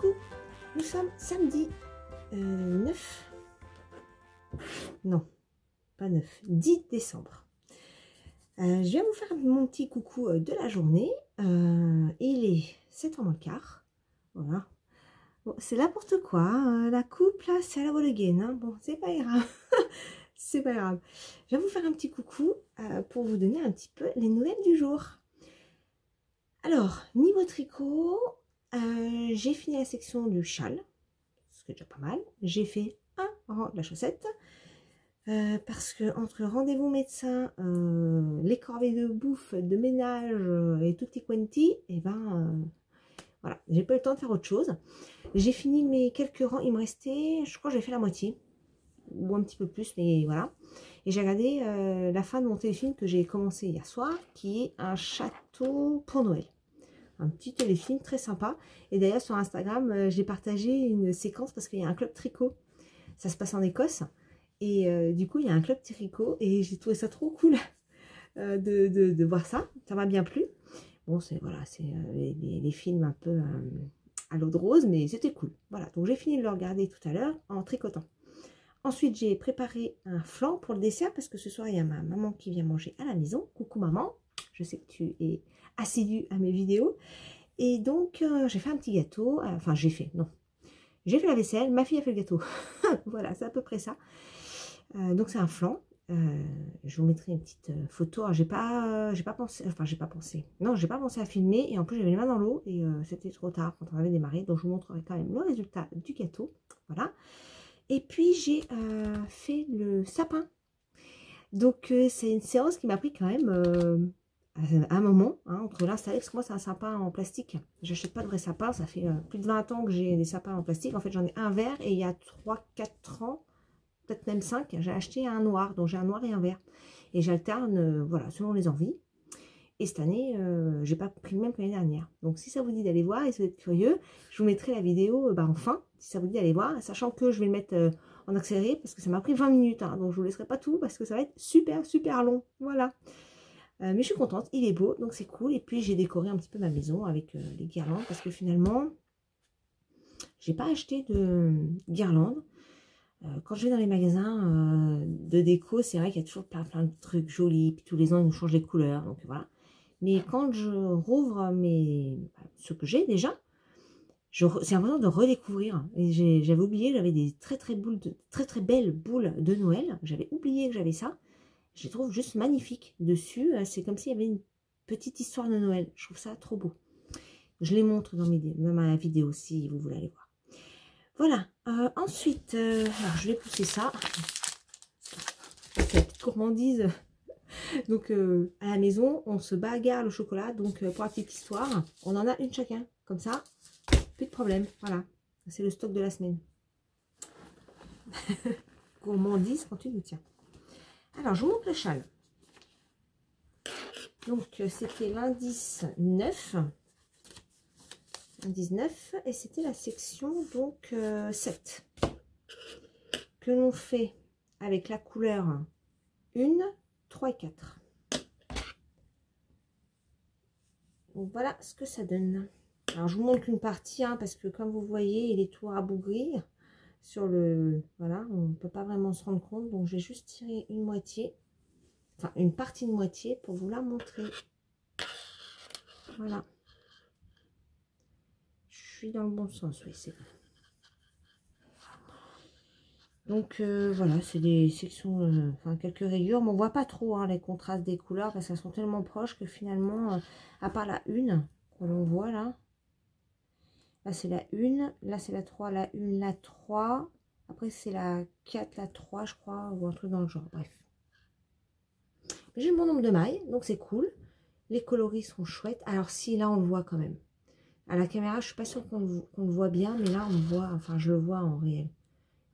Coucou, nous sommes samedi 9, non, pas 9, 10 décembre. Je viens vous faire mon petit coucou de la journée. Il est 7h moins le quart. Voilà. Bon, c'est n'importe quoi. Hein. La coupe, là, c'est à la voile again. Hein. Bon, c'est pas grave. C'est pas grave. Je vais vous faire un petit coucou pour vous donner un petit peu les nouvelles du jour. Alors, niveau tricot, j'ai fini la section du châle, ce qui est déjà pas mal. J'ai fait un rang de la chaussette. Parce que entre rendez-vous médecin, les corvées de bouffe, de ménage et tutti quanti, et ben voilà, j'ai pas eu le temps de faire autre chose. J'ai fini mes quelques rangs, il me restait, je crois que j'ai fait la moitié, ou un petit peu plus, mais voilà. Et j'ai regardé la fin de mon téléfilm que j'ai commencé hier soir, qui est un château pour Noël. Un petit téléfilm très sympa. Et d'ailleurs sur Instagram, j'ai partagé une séquence parce qu'il y a un club tricot. Ça se passe en Écosse. Et du coup, il y a un club tricot et j'ai trouvé ça trop cool de voir ça. Ça m'a bien plu. Bon, c'est voilà, c'est les films un peu à l'eau de rose, mais c'était cool. Voilà, donc j'ai fini de le regarder tout à l'heure en tricotant. Ensuite, j'ai préparé un flan pour le dessert parce que ce soir, il y a ma maman qui vient manger à la maison. Coucou maman, je sais que tu es assidue à mes vidéos. Et donc, j'ai fait un petit gâteau. Enfin, j'ai fait la vaisselle, ma fille a fait le gâteau. Voilà, c'est à peu près ça. Donc c'est un flan. Je vous mettrai une petite photo. J'ai pas pensé, enfin j'ai pas pensé. Non, j'ai pas pensé à filmer et en plus j'avais les mains dans l'eau et c'était trop tard quand on avait démarré. Donc je vous montrerai quand même le résultat du gâteau. Voilà. Et puis j'ai fait le sapin. Donc c'est une séance qui m'a pris quand même un moment hein, entre l'installer parce que moi c'est un sapin en plastique. J'achète pas de vrai sapin. Ça fait plus de 20 ans que j'ai des sapins en plastique. En fait j'en ai un vert et il y a 3-4 ans. Peut-être même 5, j'ai acheté un noir, donc j'ai un noir et un vert. Et j'alterne, voilà, selon les envies. Et cette année, j'ai pas pris le même que l'année dernière. Donc si ça vous dit d'aller voir et si vous êtes curieux, je vous mettrai la vidéo en fin, si ça vous dit d'aller voir, sachant que je vais le mettre en accéléré, parce que ça m'a pris 20 minutes. Hein, donc je vous laisserai pas tout, parce que ça va être super, super long. Voilà. Mais je suis contente, il est beau, donc c'est cool. Et puis j'ai décoré un petit peu ma maison avec les guirlandes, parce que finalement, j'ai pas acheté de guirlandes. Quand je vais dans les magasins de déco, c'est vrai qu'il y a toujours plein de trucs jolis. Puis tous les ans, ils nous changent les couleurs. Donc voilà. Mais quand je rouvre ce que j'ai déjà, c'est l'impression de redécouvrir. Et j'avais oublié, j'avais des très très belles boules de Noël. J'avais oublié que j'avais ça. Je les trouve juste magnifiques dessus. C'est comme s'il y avait une petite histoire de Noël. Je trouve ça trop beau. Je les montre dans ma vidéo si vous voulez aller voir. Voilà, ensuite, alors je vais pousser ça. C'est la petite gourmandise. Donc, à la maison, on se bagarre le chocolat. Donc, pour la petite histoire, on en a une chacun. Comme ça, plus de problème. Voilà, c'est le stock de la semaine. Gourmandise quand tu nous tiens. Alors, je vous montre le châle. Donc, c'était l'indice 9. 19 et c'était la section donc 7 que l'on fait avec la couleur 1, 3 et 4. Donc voilà ce que ça donne. Alors je vous montre une partie hein, parce que comme vous voyez il est tout rabougri sur le voilà, on ne peut pas vraiment se rendre compte, donc j'ai juste tiré une moitié, enfin une partie de moitié pour vous la montrer. Voilà. Dans le bon sens, oui, c'est vrai. Donc voilà, c'est des sections, enfin quelques rayures, mais on voit pas trop hein, les contrastes des couleurs parce qu'elles sont tellement proches que finalement, à part la 1 qu'on voit là, là c'est la 1, là c'est la 3, la 1, la 3, après c'est la 4, la 3 je crois, ou un truc dans le genre, bref. J'ai le bon nombre de mailles, donc c'est cool. Les coloris sont chouettes. Alors si, là on le voit quand même. À la caméra, je suis pas sûre qu'on le voit bien, mais là, on voit, enfin, je le vois en réel.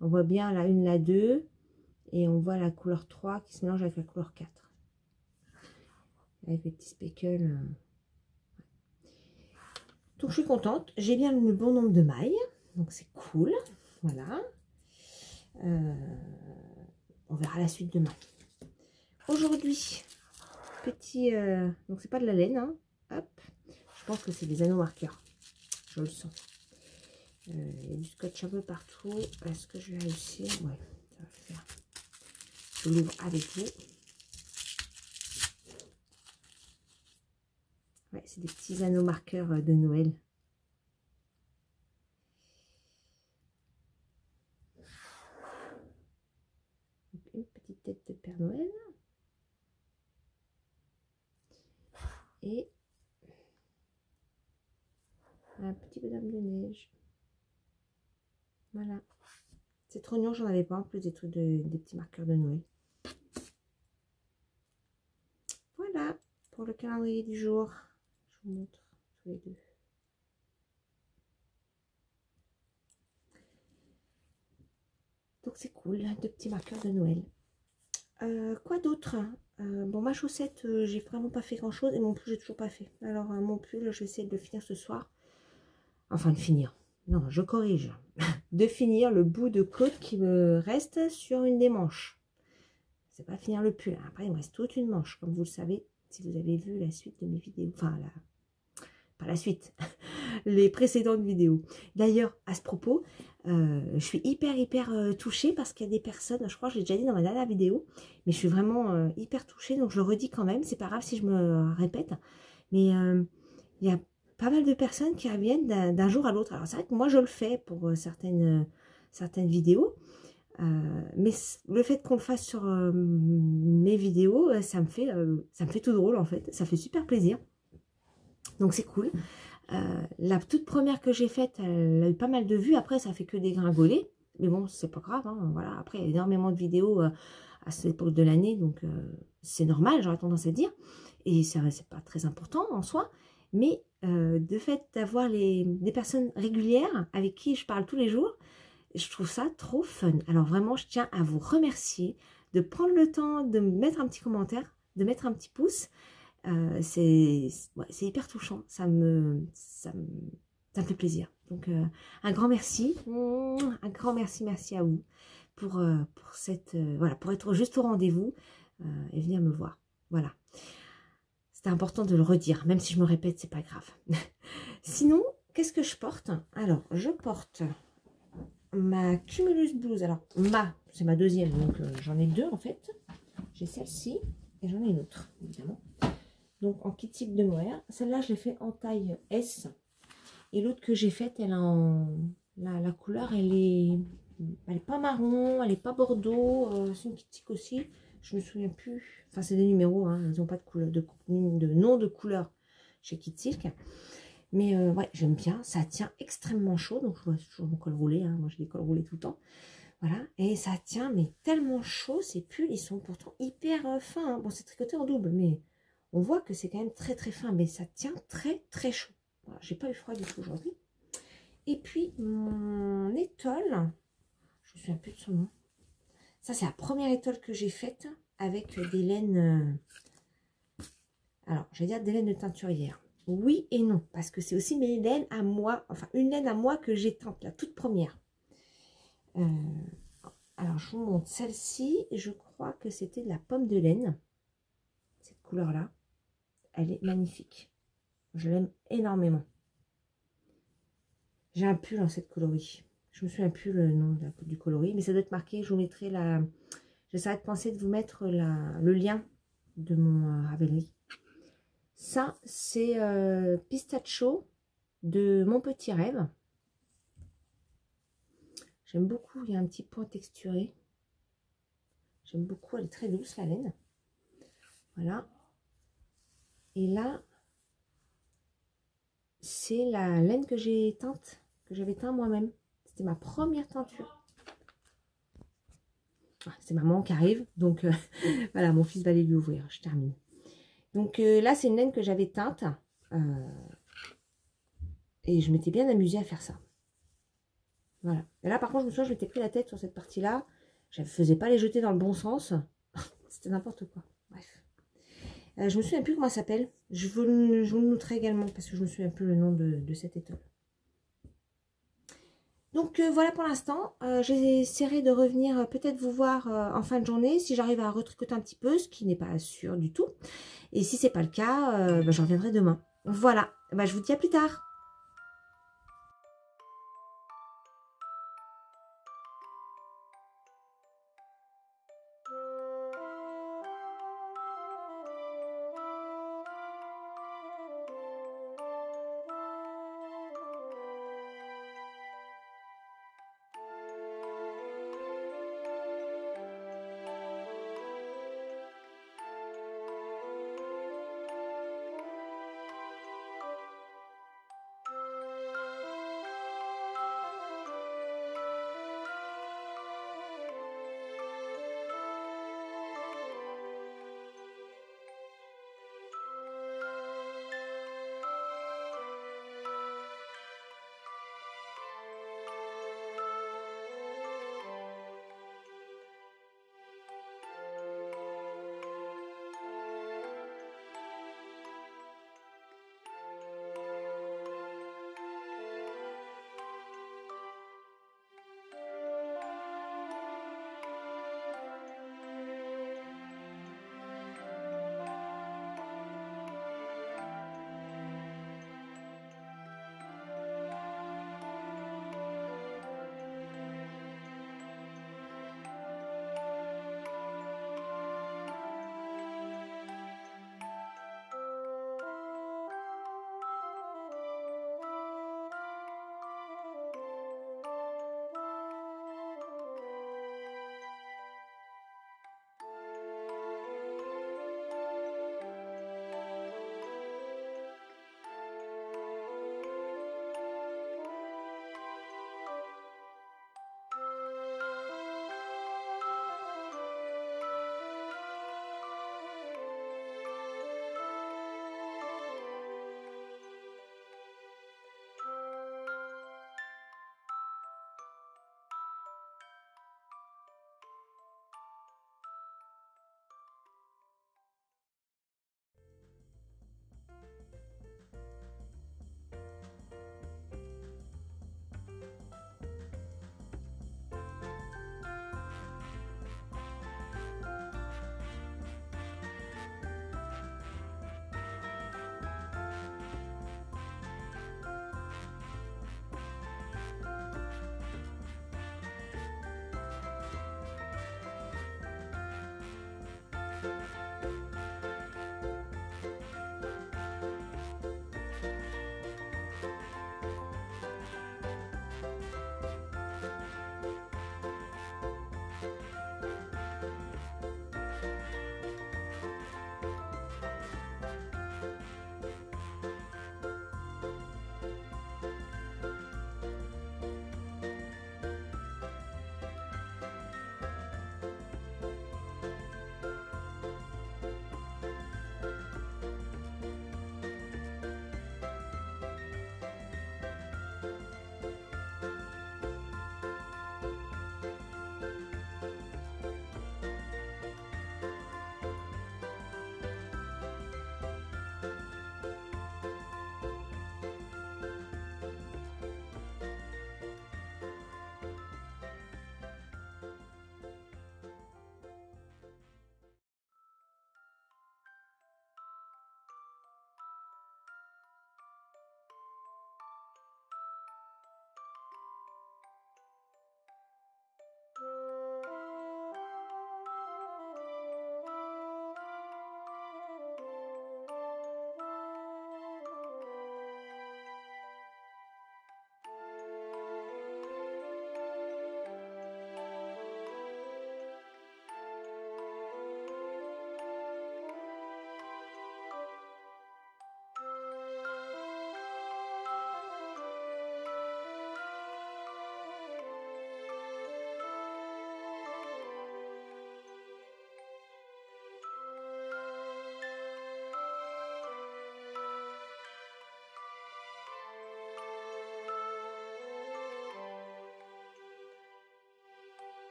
On voit bien la 1, la 2, et on voit la couleur 3 qui se mélange avec la couleur 4. Avec les petits speckles. Donc, je suis contente. J'ai bien le bon nombre de mailles, donc c'est cool. Voilà. On verra la suite demain. Aujourd'hui, petits... donc, c'est pas de la laine. Hein. Hop. Je pense que c'est des anneaux marqueurs. Je le sens. Il y a du scotch un peu partout. Est-ce que je vais réussir? Ouais, ça va le faire. Je l'ouvre avec vous. Ouais, c'est des petits anneaux marqueurs de Noël. Donc, une petite tête de Père Noël. Et un petit bonhomme de neige. Voilà. C'est trop mignon, j'en avais pas en plus des trucs des petits marqueurs de Noël. Voilà pour le calendrier du jour. Je vous montre tous les deux. Donc c'est cool, deux petits marqueurs de Noël. Quoi d'autre? Bon, ma chaussette, j'ai vraiment pas fait grand chose et mon pull, j'ai toujours pas fait. Alors, mon pull, je vais essayer de le finir ce soir. Enfin, de finir. Non, je corrige. De finir le bout de côte qui me reste sur une des manches. C'est pas finir le pull. Après, il me reste toute une manche, comme vous le savez, si vous avez vu la suite de mes vidéos. Enfin, pas la suite, les précédentes vidéos. D'ailleurs, à ce propos, je suis hyper touchée parce qu'il y a des personnes, je crois que je l'ai déjà dit dans ma dernière vidéo, mais je suis vraiment hyper touchée, donc je le redis quand même, c'est pas grave si je me répète, mais il y a pas mal de personnes qui reviennent d'un jour à l'autre. Alors c'est vrai que moi je le fais pour certaines vidéos, mais le fait qu'on le fasse sur mes vidéos, ça me fait tout drôle en fait, ça fait super plaisir. Donc c'est cool. La toute première que j'ai faite, elle a eu pas mal de vues. Après, ça fait que dégringoler. Mais bon, c'est pas grave. Hein. Voilà. Après, il y a énormément de vidéos à cette époque de l'année. Donc, c'est normal, j'aurais tendance à dire. Et c'est pas très important en soi. Mais de fait d'avoir des personnes régulières avec qui je parle tous les jours, je trouve ça trop fun. Alors vraiment, je tiens à vous remercier de prendre le temps de me mettre un petit commentaire, de mettre un petit pouce. C'est hyper touchant, ça me fait plaisir. Donc un grand merci à vous pour cette voilà, pour être juste au rendez-vous et venir me voir. Voilà, c'était important de le redire, même si je me répète, c'est pas grave. Sinon, qu'est-ce que je porte? Alors, je porte ma Cumulus blouse. Alors, c'est ma deuxième, donc j'en ai deux en fait. J'ai celle-ci et j'en ai une autre, évidemment. Donc en kit type de mohair. Celle-là, je l'ai fait en taille S. Et l'autre que j'ai faite, elle a la couleur, elle est pas marron, elle est pas bordeaux. C'est une kit type aussi. Je me souviens plus. Enfin, c'est des numéros, hein, ils n'ont pas de couleur, de nom de couleur chez Kit Silk. Mais ouais, j'aime bien. Ça tient extrêmement chaud. Donc, je vois toujours mon col roulé. Hein. Moi, j'ai des cols roulés tout le temps. Voilà. Et ça tient, mais tellement chaud. Ces pulls, ils sont pourtant hyper fins. Hein. Bon, c'est tricoté en double, mais on voit que c'est quand même très fin. Mais ça tient très chaud. Voilà, j'ai pas eu froid du tout aujourd'hui. Et puis, mon étole, je me souviens plus de son nom. Ça, c'est la première étole que j'ai faite avec des laines. Alors, je vais dire des laines de teinturière. Oui et non, parce que c'est aussi mes laines à moi, enfin une laine à moi que j'ai teinte, la toute première. Alors, je vous montre celle-ci. Je crois que c'était de la pomme de laine. Cette couleur-là, elle est magnifique. Je l'aime énormément. J'ai un pull dans cette coloris. Je me souviens plus le nom du coloris, mais ça doit être marqué. Je vous mettrai la... J'essaierai de penser de vous mettre le lien de mon Ravelry. Ça, c'est Pistachio de Mon Petit Rêve. J'aime beaucoup, il y a un petit point texturé. J'aime beaucoup, elle est très douce la laine. Voilà. Et là, c'est la laine que j'ai teinte, que j'avais teint moi-même. C'était ma première teinture. Ah, c'est maman qui arrive, donc voilà, mon fils va aller lui ouvrir, je termine. Donc là, c'est une laine que j'avais teinte. Et je m'étais bien amusée à faire ça. Voilà. Et là, par contre, je me souviens, je m'étais pris la tête sur cette partie-là. Je ne faisais pas les jeter dans le bon sens. C'était n'importe quoi. Bref. Je me souviens plus comment ça s'appelle. Je vous le noterai également parce que je me souviens plus le nom de cette étole. Donc voilà pour l'instant, j'essaierai de revenir peut-être vous voir en fin de journée si j'arrive à retricoter un petit peu, ce qui n'est pas sûr du tout. Et si c'est pas le cas, je reviendrai demain. Voilà, je vous dis à plus tard.